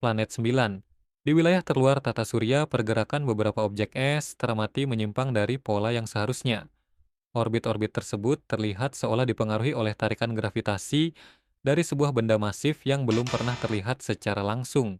Planet 9. Di wilayah terluar tata surya, pergerakan beberapa objek es teramati menyimpang dari pola yang seharusnya. Orbit-orbit tersebut terlihat seolah dipengaruhi oleh tarikan gravitasi dari sebuah benda masif yang belum pernah terlihat secara langsung.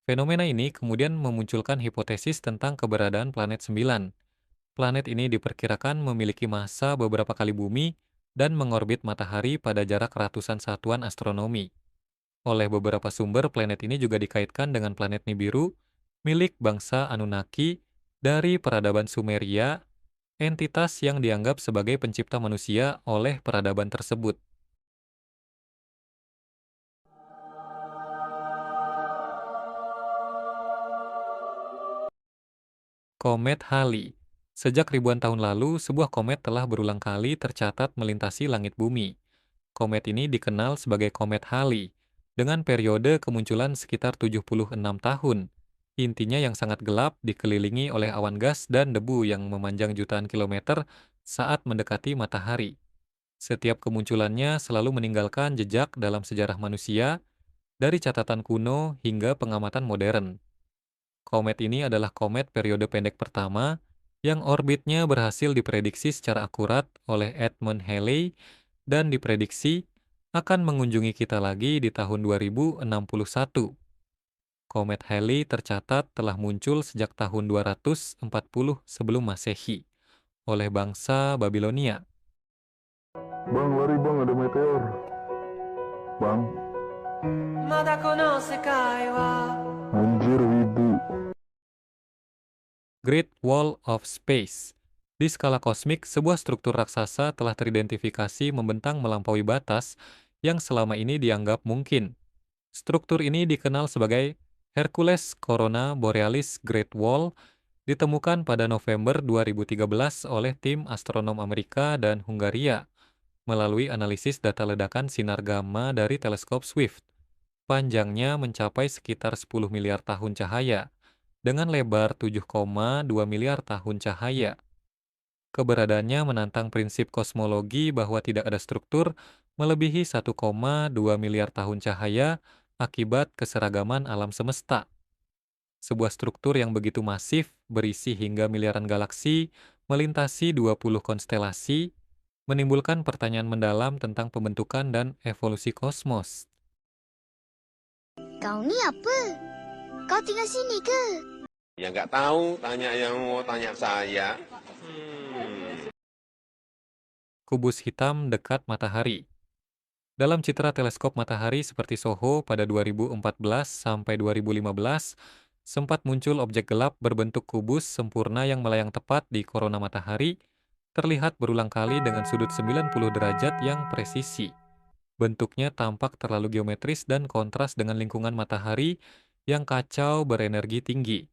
Fenomena ini kemudian memunculkan hipotesis tentang keberadaan planet 9. Planet ini diperkirakan memiliki massa beberapa kali bumi dan mengorbit matahari pada jarak ratusan satuan astronomi. Oleh beberapa sumber, planet ini juga dikaitkan dengan planet Nibiru, milik bangsa Anunnaki dari peradaban Sumeria, entitas yang dianggap sebagai pencipta manusia oleh peradaban tersebut. Komet Halley. Sejak ribuan tahun lalu, sebuah komet telah berulang kali tercatat melintasi langit bumi. Komet ini dikenal sebagai Komet Halley, dengan periode kemunculan sekitar 76 tahun. Intinya yang sangat gelap, dikelilingi oleh awan gas dan debu yang memanjang jutaan kilometer saat mendekati matahari. Setiap kemunculannya selalu meninggalkan jejak dalam sejarah manusia, dari catatan kuno hingga pengamatan modern. Komet ini adalah komet periode pendek pertama yang orbitnya berhasil diprediksi secara akurat oleh Edmund Halley dan diprediksi akan mengunjungi kita lagi di tahun 2061. Komet Halley tercatat telah muncul sejak tahun 240 sebelum Masehi oleh bangsa Babilonia. Bang, lari bang, ada meteor. Bang, まだこの世界は anjir wibu. Great Wall of Space. Di skala kosmik, sebuah struktur raksasa telah teridentifikasi membentang melampaui batas yang selama ini dianggap mungkin. Struktur ini dikenal sebagai Hercules Corona Borealis Great Wall, ditemukan pada November 2013 oleh tim astronom Amerika dan Hungaria melalui analisis data ledakan sinar gamma dari teleskop Swift. Panjangnya mencapai sekitar 10 miliar tahun cahaya, dengan lebar 7,2 miliar tahun cahaya. Keberadaannya menantang prinsip kosmologi bahwa tidak ada struktur melebihi 1,2 miliar tahun cahaya akibat keseragaman alam semesta. Sebuah struktur yang begitu masif, berisi hingga miliaran galaksi, melintasi 20 konstelasi, menimbulkan pertanyaan mendalam tentang pembentukan dan evolusi kosmos. Kau ni apa? Kau tinggal sini ke? Ya nggak tahu, tanya yang mau tanya saya. Kubus hitam dekat matahari. Dalam citra teleskop matahari seperti SOHO pada 2014 sampai 2015, sempat muncul objek gelap berbentuk kubus sempurna yang melayang tepat di korona matahari, terlihat berulang kali dengan sudut 90 derajat yang presisi. Bentuknya tampak terlalu geometris dan kontras dengan lingkungan matahari yang kacau berenergi tinggi,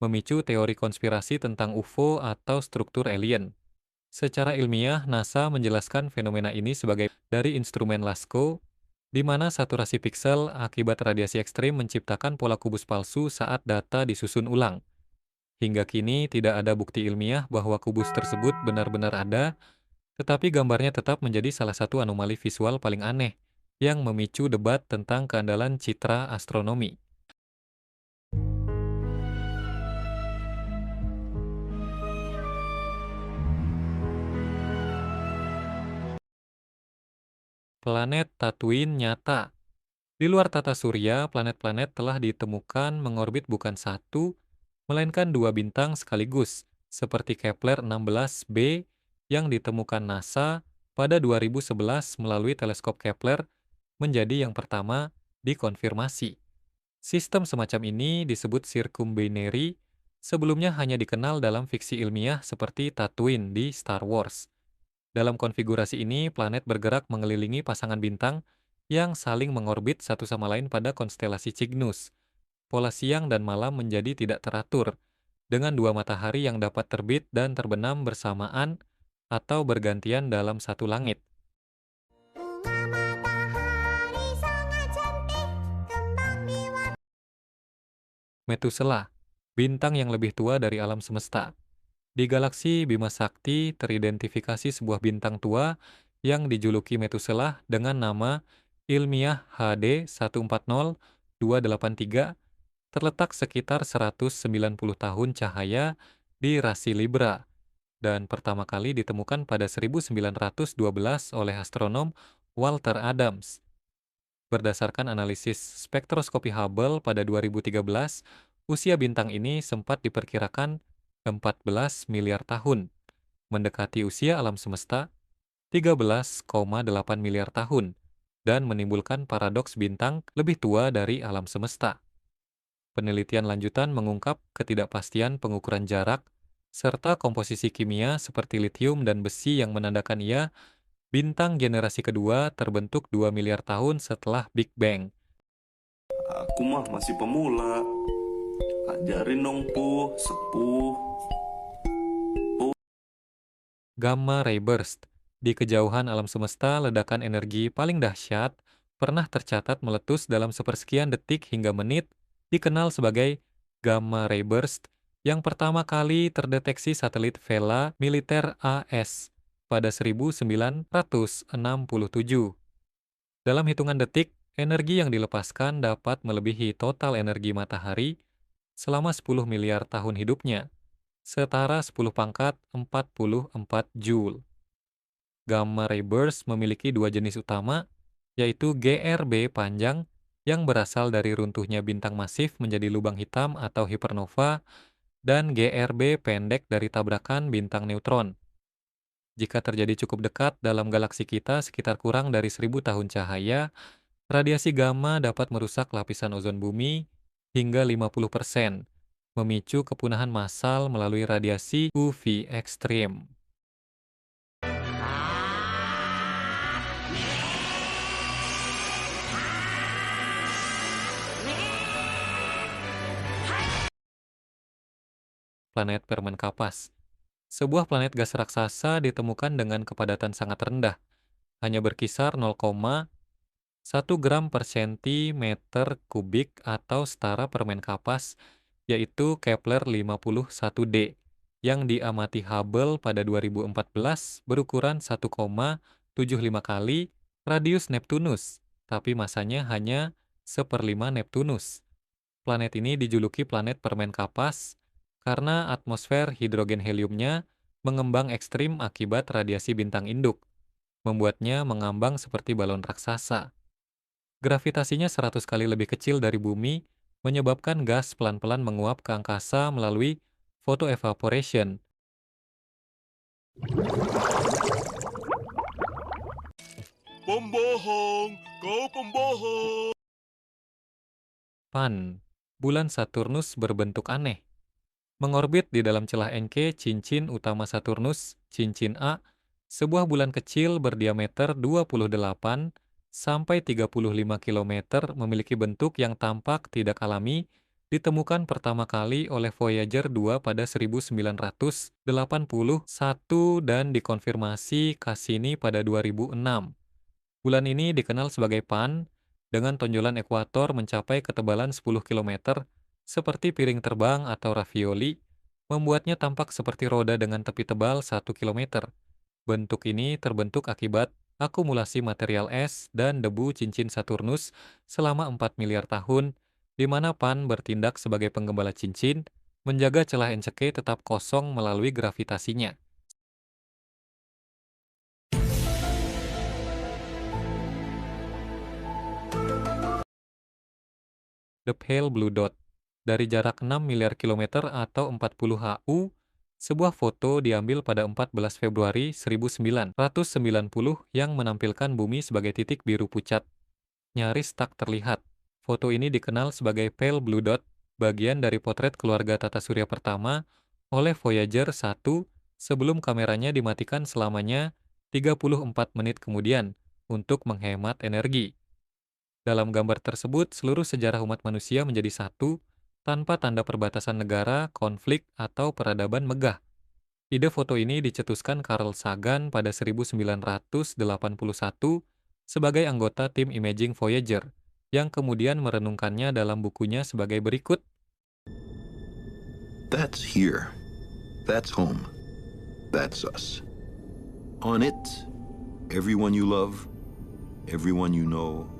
memicu teori konspirasi tentang UFO atau struktur alien. Secara ilmiah, NASA menjelaskan fenomena ini sebagai dari instrumen LASCO, di mana saturasi piksel akibat radiasi ekstrim menciptakan pola kubus palsu saat data disusun ulang. Hingga kini tidak ada bukti ilmiah bahwa kubus tersebut benar-benar ada, tetapi gambarnya tetap menjadi salah satu anomali visual paling aneh yang memicu debat tentang keandalan citra astronomi. Planet Tatooine nyata. Di luar tata surya, planet-planet telah ditemukan mengorbit bukan satu, melainkan dua bintang sekaligus, seperti Kepler 16b yang ditemukan NASA pada 2011 melalui teleskop Kepler menjadi yang pertama dikonfirmasi. Sistem semacam ini disebut circumbinary, sebelumnya hanya dikenal dalam fiksi ilmiah seperti Tatooine di Star Wars. Dalam konfigurasi ini, planet bergerak mengelilingi pasangan bintang yang saling mengorbit satu sama lain pada konstelasi Cygnus. Pola siang dan malam menjadi tidak teratur, dengan dua matahari yang dapat terbit dan terbenam bersamaan atau bergantian dalam satu langit. Bunga matahari sangat cantik, kembang biwa. Methuselah, bintang yang lebih tua dari alam semesta. Di galaksi Bima Sakti teridentifikasi sebuah bintang tua yang dijuluki Methuselah dengan nama ilmiah HD 140283 terletak sekitar 190 tahun cahaya di rasi Libra dan pertama kali ditemukan pada 1912 oleh astronom Walter Adams. Berdasarkan analisis spektroskopi Hubble pada 2013, usia bintang ini sempat diperkirakan 14 miliar tahun, mendekati usia alam semesta 13,8 miliar tahun, dan menimbulkan paradoks bintang lebih tua dari alam semesta. Penelitian lanjutan mengungkap ketidakpastian pengukuran jarak, serta komposisi kimia seperti litium dan besi yang menandakan ia bintang generasi kedua terbentuk 2 miliar tahun setelah Big Bang. Aku mah masih pemula. Ajarin dong, sepuh. Gamma ray burst. Di kejauhan alam semesta, ledakan energi paling dahsyat pernah tercatat meletus dalam sepersekian detik hingga menit, dikenal sebagai gamma ray burst, yang pertama kali terdeteksi satelit Vela militer AS pada 1967. Dalam hitungan detik, energi yang dilepaskan dapat melebihi total energi matahari selama 10 miliar tahun hidupnya, setara 10 pangkat 44 Joule. Gamma ray burst memiliki dua jenis utama, yaitu GRB panjang yang berasal dari runtuhnya bintang masif menjadi lubang hitam atau hipernova, dan GRB pendek dari tabrakan bintang neutron. Jika terjadi cukup dekat dalam galaksi kita sekitar kurang dari 1000 tahun cahaya, radiasi gamma dapat merusak lapisan ozon bumi hingga 50%, memicu kepunahan massal melalui radiasi UV ekstrim. Planet permen kapas. Sebuah planet gas raksasa ditemukan dengan kepadatan sangat rendah, hanya berkisar 0,1 gram per sentimeter kubik atau setara permen kapas, yaitu Kepler 51d, yang diamati Hubble pada 2014 berukuran 1,75 kali radius Neptunus, tapi masanya hanya 1/5 Neptunus. Planet ini dijuluki planet permen kapas karena atmosfer hidrogen heliumnya mengembang ekstrim akibat radiasi bintang induk, membuatnya mengambang seperti balon raksasa. Gravitasinya 100 kali lebih kecil dari bumi, menyebabkan gas pelan-pelan menguap ke angkasa melalui photoevaporation. Pembohong, kau pembohong. Pan, bulan Saturnus berbentuk aneh. Mengorbit di dalam celah Encke, cincin utama Saturnus, cincin A, sebuah bulan kecil berdiameter 28 sampai 35 km memiliki bentuk yang tampak tidak alami, ditemukan pertama kali oleh Voyager 2 pada 1981 dan dikonfirmasi Cassini pada 2006. Bulan ini dikenal sebagai Pan, dengan tonjolan ekuator mencapai ketebalan 10 km, seperti piring terbang atau ravioli, membuatnya tampak seperti roda dengan tepi tebal 1 km. Bentuk ini terbentuk akibat akumulasi material es dan debu cincin Saturnus selama 4 miliar tahun, di mana Pan bertindak sebagai penggembala cincin, menjaga celah Encke tetap kosong melalui gravitasinya. The Pale Blue Dot. Dari jarak 6 miliar kilometer atau 40 HU, sebuah foto diambil pada 14 Februari 1990 yang menampilkan bumi sebagai titik biru pucat. Nyaris tak terlihat. Foto ini dikenal sebagai Pale Blue Dot, bagian dari potret keluarga tata surya pertama oleh Voyager 1 sebelum kameranya dimatikan selamanya 34 menit kemudian untuk menghemat energi. Dalam gambar tersebut, seluruh sejarah umat manusia menjadi satu, tanpa tanda perbatasan negara, konflik, atau peradaban megah. Ide foto ini dicetuskan Carl Sagan pada 1981 sebagai anggota tim imaging Voyager, yang kemudian merenungkannya dalam bukunya sebagai berikut. That's here. That's home. That's us. On it, everyone you love, everyone you know,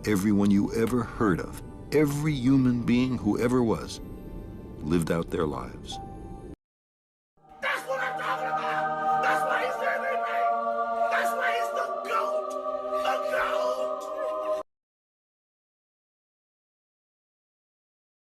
everyone you ever heard of every human being who ever was lived out their lives.